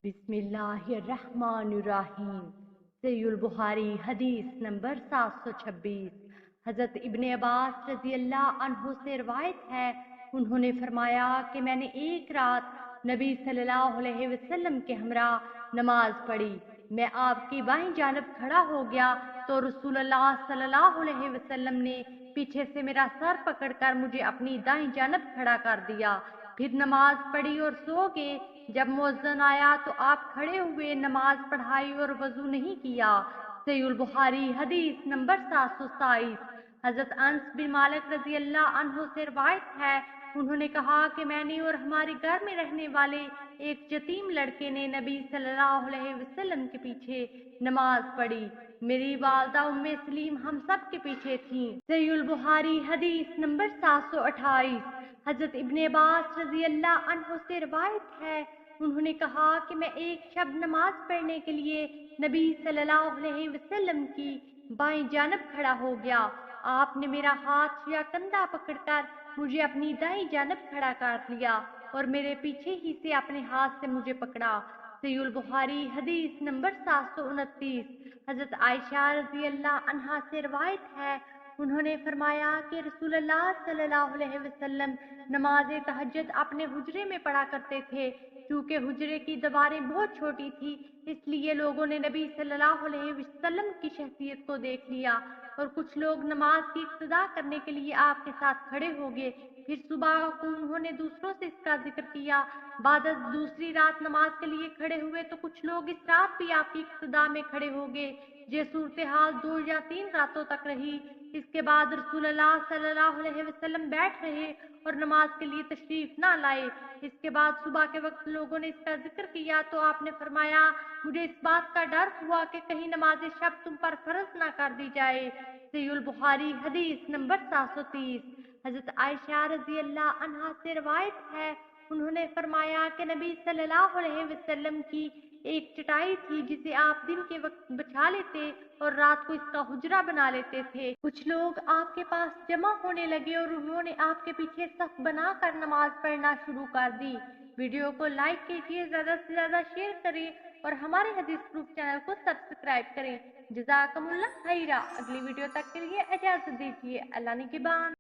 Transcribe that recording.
बिस्मिल्लाहिर्रहमानिर्रहीम। सहीहुल बुखारी हदीस नंबर 726। हजरत इब्ने अब्बास रजी अल्लाह अन्हु से रवायत है, उन्होंने फरमाया कि मैंने एक रात नबी सल्लल्लाहु अलैहि वसल्लम के हमरा नमाज पढ़ी। मैं आपकी बाईं जानब खड़ा हो गया तो रसूलुल्लाह सल्लल्लाहु अलैहि वसल्लम ने पीछे से मेरा सर पकड़कर मुझे अपनी दाईं जानब खड़ा कर दिया। फिर नमाज पढ़ी और सो गए। जब मुअज्जिन आया तो आप खड़े हुए, नमाज पढ़ाई और वजू नहीं किया। सहीहुल बुखारी हदीस नंबर 727। हजरत अनस बिन मालिक रजी अल्लाह अन्हु से रवायत है, उन्होंने कहा कि मैंने और हमारे घर में रहने वाले एक यतीम लड़के ने नबी सल्लल्लाहु अलैहि वसल्लम के पीछे नमाज पढ़ी। मेरी वालदा उम्मे सलीम हम सब के पीछे थी। सहीहुल बुखारी हदीस नंबर 728। हजरत इब्ने अब्बास रजी अल्लाह अन्हु से रवायत है, उन्होंने कहा कि मैं एक शब नमाज पढ़ने के लिए नबी सल्लल्लाहु अलैहि वसल्लम की बाईं जानब खड़ा हो गया। आपने मेरा हाथ या कंधा पकड़कर मुझे अपनी दाईं जानब खड़ा कर लिया और मेरे पीछे ही से अपने हाथ से मुझे पकड़ा। सहीहुल बुखारी हदीस नंबर 729। हजरत आयशा रजी अल्लाह अन्हा से रवायत है, उन्होंने फरमाया कि रसूलुल्लाह सल्लल्लाहु अलैहि वसल्लम नमाज तहज्जुद अपने हुजरे में पढ़ा करते थे। क्योंकि हुजरे की दीवारें बहुत छोटी थी, इसलिए लोगों ने नबी सल्लल्लाहु अलैहि वसल्लम की शख्सियत को देख लिया और कुछ लोग नमाज की इक्तदा करने के लिए आपके साथ खड़े हो गए। फिर सुबह को उन्होंने दूसरों से इसका जिक्र किया। बाद दूसरी रात नमाज के लिए खड़े हुए तो कुछ लोग इस रात भी आपकी इक्तदा में खड़े हो गए। ये सूरत हाल 2 या 3 रातों तक रही। इसके बाद रसूलुल्लाह सल्लल्लाहु अलैहि वसल्लम बैठ रहे और नमाज के लिए तशरीफ ना लाए। इसके बाद सुबह के वक्त लोगों ने इसका जिक्र किया तो आपने फरमाया, मुझे इस बात का डर हुआ कि कहीं नमाज शब तुम पर फर्ज ना कर दी जाए। सहीहुल बुखारी हदीस नंबर 730। हजरत आयशा रजी अल्लाह अन्हा से रवायत है, उन्होंने फरमाया कि नबी सल्लल्लाहु अलैहि वसल्लम की एक चटाई थी जिसे आप दिन के वक्त बिछा लेते और रात को इसका हुजरा बना लेते थे। कुछ लोग आपके पास जमा होने लगे और उन्होंने आपके पीछे सफ बनाकर नमाज पढ़ना शुरू कर दी। वीडियो को लाइक कीजिए, ज्यादा से ज्यादा शेयर करें और हमारे हदीस प्रूफ चैनल को सब्सक्राइब करें। जज़ाकमुल्लाह खैरा। अगली वीडियो तक के लिए इजाजत दीजिए। अल्लाह निगहबान।